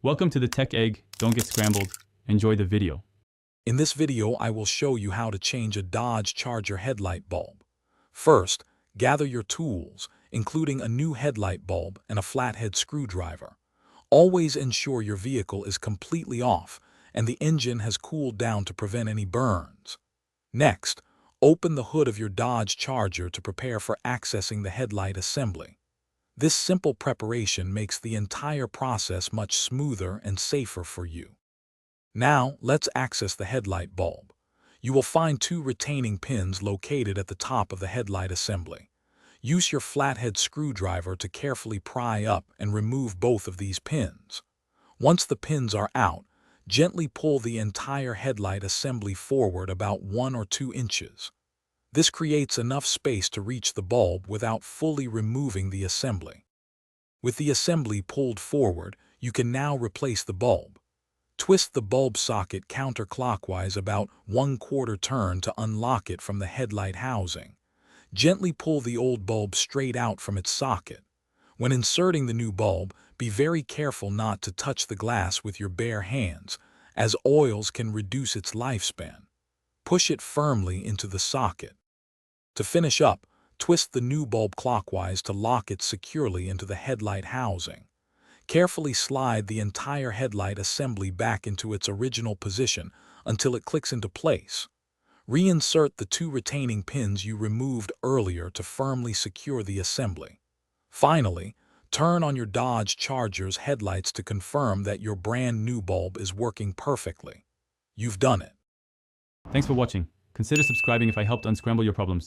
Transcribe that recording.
Welcome to the Tech Egg. Don't get scrambled. Enjoy the video. In this video, I will show you how to change a Dodge Charger headlight bulb. First, gather your tools, including a new headlight bulb and a flathead screwdriver. Always ensure your vehicle is completely off and the engine has cooled down to prevent any burns. Next, open the hood of your Dodge Charger to prepare for accessing the headlight assembly. This simple preparation makes the entire process much smoother and safer for you. Now, let's access the headlight bulb. You will find two retaining pins located at the top of the headlight assembly. Use your flathead screwdriver to carefully pry up and remove both of these pins. Once the pins are out, gently pull the entire headlight assembly forward about 1 or 2 inches. This creates enough space to reach the bulb without fully removing the assembly. With the assembly pulled forward, you can now replace the bulb. Twist the bulb socket counterclockwise about 1/4 turn to unlock it from the headlight housing. Gently pull the old bulb straight out from its socket. When inserting the new bulb, be very careful not to touch the glass with your bare hands, as oils can reduce its lifespan. Push it firmly into the socket. To finish up, twist the new bulb clockwise to lock it securely into the headlight housing. Carefully slide the entire headlight assembly back into its original position until it clicks into place. Reinsert the 2 retaining pins you removed earlier to firmly secure the assembly. Finally, turn on your Dodge Charger's headlights to confirm that your brand new bulb is working perfectly. You've done it. Thanks for watching. Consider subscribing if I helped unscramble your problems.